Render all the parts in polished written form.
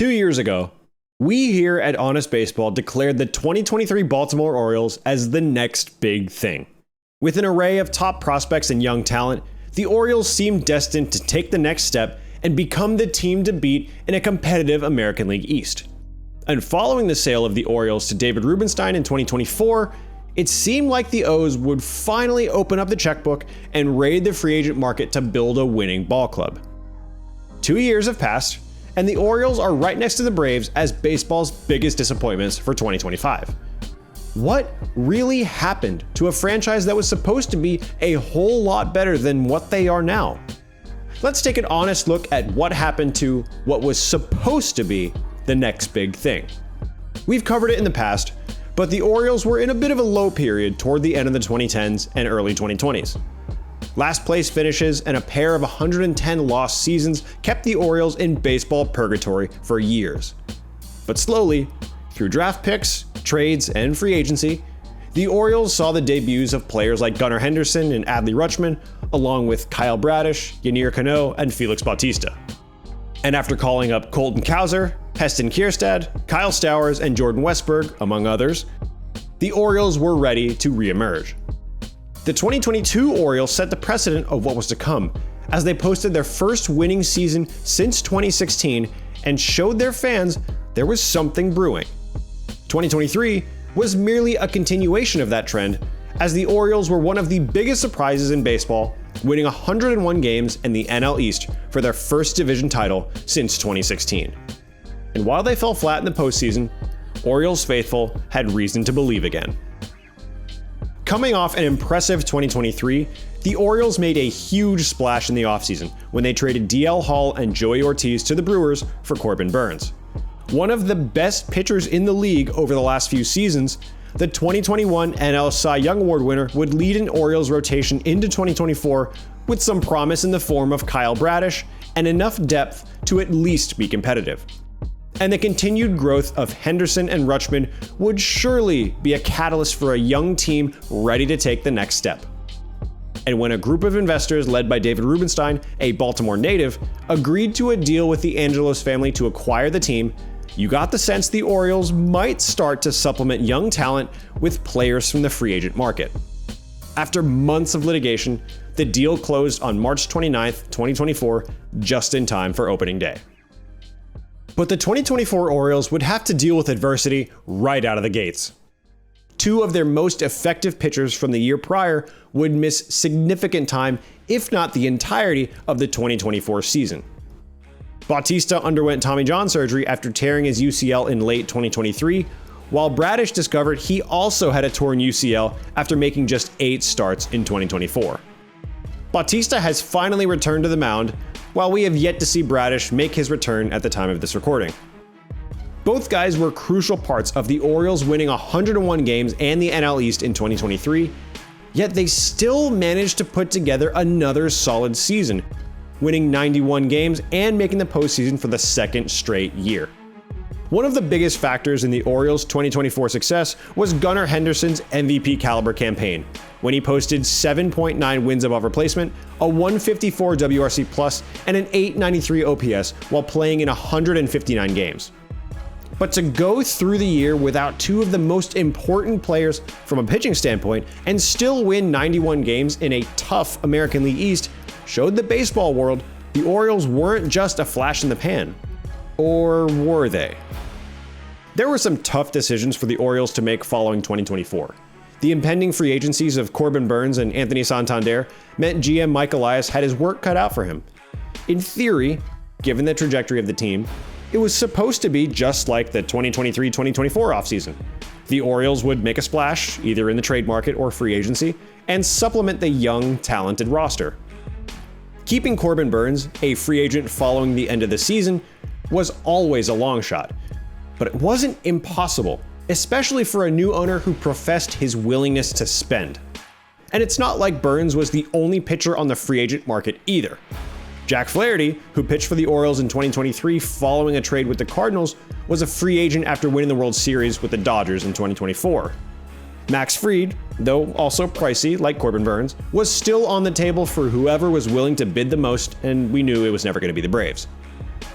2 years ago, we here at Honest Baseball declared the 2023 Baltimore Orioles as the next big thing. With an array of top prospects and young talent, the Orioles seemed destined to take the next step and become the team to beat in a competitive American League East. And following the sale of the Orioles to David Rubenstein in 2024, it seemed like the O's would finally open up the checkbook and raid the free agent market to build a winning ball club. 2 years have passed, and the Orioles are right next to the Braves as baseball's biggest disappointments for 2025. What really happened to a franchise that was supposed to be a whole lot better than what they are now? Let's take an honest look at what happened to what was supposed to be the next big thing. We've covered it in the past, but the Orioles were in a bit of a low period toward the end of the 2010s and early 2020s. Last place finishes and a pair of 110 lost seasons kept the Orioles in baseball purgatory for years. But slowly, through draft picks, trades, and free agency, the Orioles saw the debuts of players like Gunnar Henderson and Adley Rutschman, along with Kyle Bradish, Yennier Cano, and Felix Bautista. And after calling up Colton Cowser, Heston Kjerstad, Kyle Stowers, and Jordan Westberg, among others, the Orioles were ready to reemerge. The 2022 Orioles set the precedent of what was to come, as they posted their first winning season since 2016 and showed their fans there was something brewing. 2023 was merely a continuation of that trend, as the Orioles were one of the biggest surprises in baseball, winning 101 games in the NL East for their first division title since 2016. And while they fell flat in the postseason, Orioles faithful had reason to believe again. Coming off an impressive 2023, the Orioles made a huge splash in the offseason when they traded DL Hall and Joey Ortiz to the Brewers for Corbin Burnes. One of the best pitchers in the league over the last few seasons, the 2021 NL Cy Young Award winner would lead an Orioles rotation into 2024 with some promise in the form of Kyle Bradish and enough depth to at least be competitive. And the continued growth of Henderson and Rutschman would surely be a catalyst for a young team ready to take the next step. And when a group of investors led by David Rubenstein, a Baltimore native, agreed to a deal with the Angelos family to acquire the team, you got the sense the Orioles might start to supplement young talent with players from the free agent market. After months of litigation, the deal closed on March 29, 2024, just in time for opening day. But the 2024 Orioles would have to deal with adversity right out of the gates. Two of their most effective pitchers from the year prior would miss significant time, if not the entirety, of the 2024 season. Bautista underwent Tommy John surgery after tearing his UCL in late 2023, while Bradish discovered he also had a torn UCL after making just 8 starts in 2024. Bautista has finally returned to the mound, while we have yet to see Bradish make his return at the time of this recording. Both guys were crucial parts of the Orioles winning 101 games and the NL East in 2023, yet they still managed to put together another solid season, winning 91 games and making the postseason for the second straight year. One of the biggest factors in the Orioles' 2024 success was Gunnar Henderson's MVP caliber campaign, when he posted 7.9 wins above replacement, a 154 WRC plus, and an 893 OPS while playing in 159 games. But to go through the year without two of the most important players from a pitching standpoint and still win 91 games in a tough American League East showed the baseball world the Orioles weren't just a flash in the pan. Or were they? There were some tough decisions for the Orioles to make following 2024. The impending free agencies of Corbin Burnes and Anthony Santander meant GM Mike Elias had his work cut out for him. In theory, given the trajectory of the team, it was supposed to be just like the 2023-2024 offseason. The Orioles would make a splash, either in the trade market or free agency, and supplement the young, talented roster. Keeping Corbin Burnes, a free agent following the end of the season, was always a long shot. But it wasn't impossible, especially for a new owner who professed his willingness to spend. And it's not like Burnes was the only pitcher on the free agent market either. Jack Flaherty, who pitched for the Orioles in 2023 following a trade with the Cardinals, was a free agent after winning the World Series with the Dodgers in 2024. Max Fried, though also pricey like Corbin Burnes, was still on the table for whoever was willing to bid the most, and we knew it was never going to be the Braves.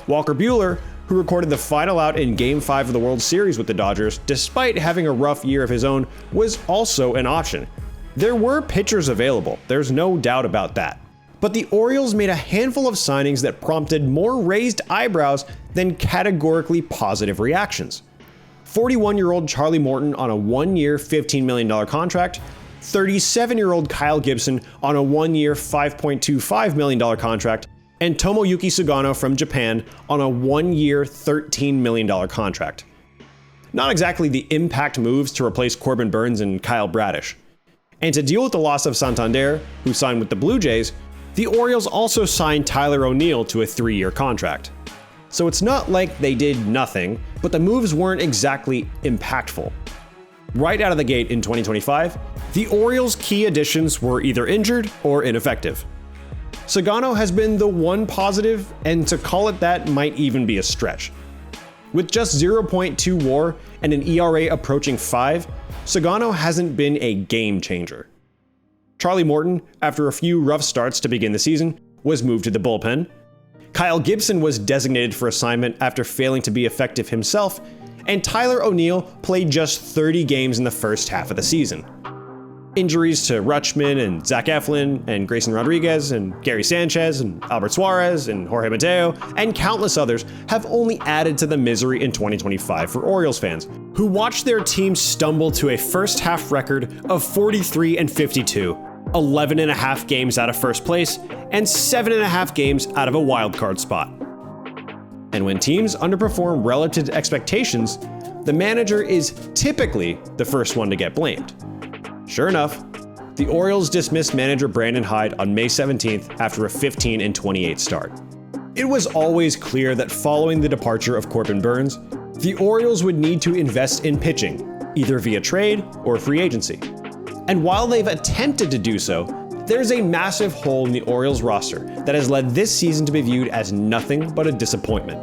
Walker Buehler, who recorded the final out in Game 5 of the World Series with the Dodgers, despite having a rough year of his own, was also an option. There were pitchers available, there's no doubt about that. But the Orioles made a handful of signings that prompted more raised eyebrows than categorically positive reactions. 41-year-old Charlie Morton on a 1-year, $15 million contract, 37-year-old Kyle Gibson on a 1-year, $5.25 million contract, and Tomoyuki Sugano from Japan on a 1-year, $13 million contract. Not exactly the impact moves to replace Corbin Burnes and Kyle Bradish. And to deal with the loss of Santander, who signed with the Blue Jays, the Orioles also signed Tyler O'Neill to a 3-year contract. So it's not like they did nothing, but the moves weren't exactly impactful. Right out of the gate in 2025, the Orioles' key additions were either injured or ineffective. Sugano has been the one positive, and to call it that might even be a stretch. With just 0.2 WAR and an ERA approaching 5, Sugano hasn't been a game changer. Charlie Morton, after a few rough starts to begin the season, was moved to the bullpen. Kyle Gibson was designated for assignment after failing to be effective himself, and Tyler O'Neill played just 30 games in the first half of the season. Injuries to Rutschman and Zach Eflin and Grayson Rodriguez and Gary Sanchez and Albert Suarez and Jorge Mateo and countless others have only added to the misery in 2025 for Orioles fans, who watched their team stumble to a first half record of 43-52, 11.5 games out of first place, and 7.5 games out of a wildcard spot. And when teams underperform relative to expectations, the manager is typically the first one to get blamed. Sure enough, the Orioles dismissed manager Brandon Hyde on May 17th after a 15-28 start. It was always clear that following the departure of Corbin Burnes, the Orioles would need to invest in pitching, either via trade or free agency. And while they've attempted to do so, there's a massive hole in the Orioles roster that has led this season to be viewed as nothing but a disappointment.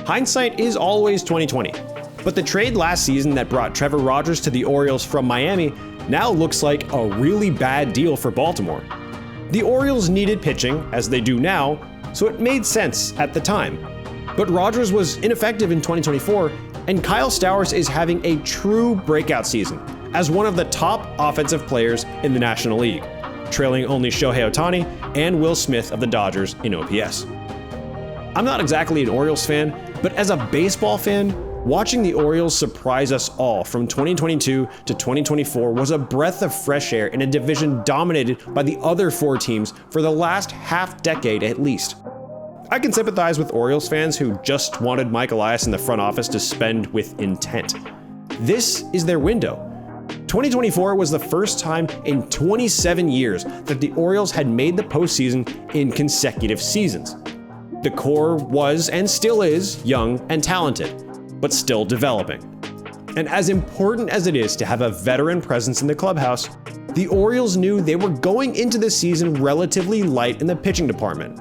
Hindsight is always 20/20, but the trade last season that brought Trevor Rogers to the Orioles from Miami now looks like a really bad deal for Baltimore. The Orioles needed pitching, as they do now, so it made sense at the time. But Rogers was ineffective in 2024, and Kyle Stowers is having a true breakout season as one of the top offensive players in the National League, trailing only Shohei Ohtani and Will Smith of the Dodgers in OPS. I'm not exactly an Orioles fan, but as a baseball fan, watching the Orioles surprise us all from 2022 to 2024 was a breath of fresh air in a division dominated by the other 4 teams for the last half-decade at least. I can sympathize with Orioles fans who just wanted Mike Elias in the front office to spend with intent. This is their window. 2024 was the first time in 27 years that the Orioles had made the postseason in consecutive seasons. The core was and still is young and talented, but still developing. And as important as it is to have a veteran presence in the clubhouse, the Orioles knew they were going into the season relatively light in the pitching department.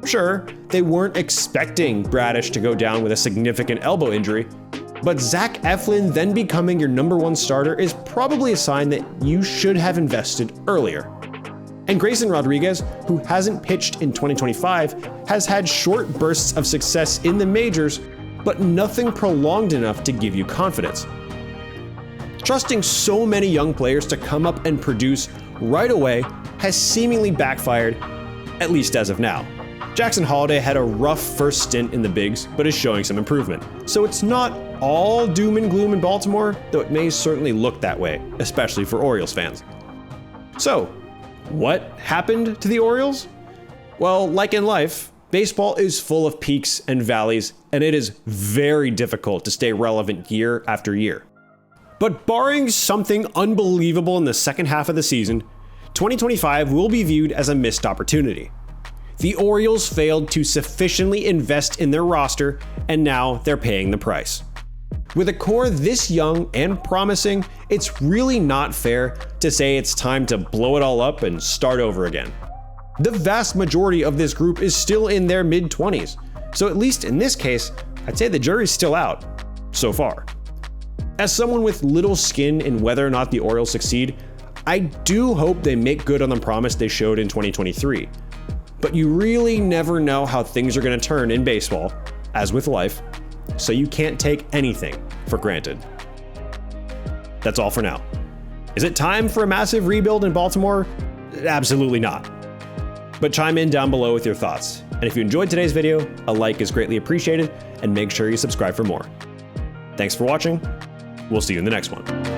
Sure, they weren't expecting Bradish to go down with a significant elbow injury, but Zach Eflin then becoming your #1 starter is probably a sign that you should have invested earlier. And Grayson Rodriguez, who hasn't pitched in 2025, has had short bursts of success in the majors, but nothing prolonged enough to give you confidence. Trusting so many young players to come up and produce right away has seemingly backfired, at least as of now. Jackson Holliday had a rough first stint in the bigs, but is showing some improvement. So it's not all doom and gloom in Baltimore, though it may certainly look that way, especially for Orioles fans. So, what happened to the Orioles? Well, like in life, baseball is full of peaks and valleys, and it is very difficult to stay relevant year after year. But barring something unbelievable in the second half of the season, 2025 will be viewed as a missed opportunity. The Orioles failed to sufficiently invest in their roster, and now they're paying the price. With a core this young and promising, it's really not fair to say it's time to blow it all up and start over again. The vast majority of this group is still in their mid-20s, so at least in this case, I'd say the jury's still out, so far. As someone with little skin in whether or not the Orioles succeed, I do hope they make good on the promise they showed in 2023. But you really never know how things are going to turn in baseball, as with life, so you can't take anything for granted. That's all for now. Is it time for a massive rebuild in Baltimore? Absolutely not. But chime in down below with your thoughts. And if you enjoyed today's video, a like is greatly appreciated, and make sure you subscribe for more. Thanks for watching. We'll see you in the next one.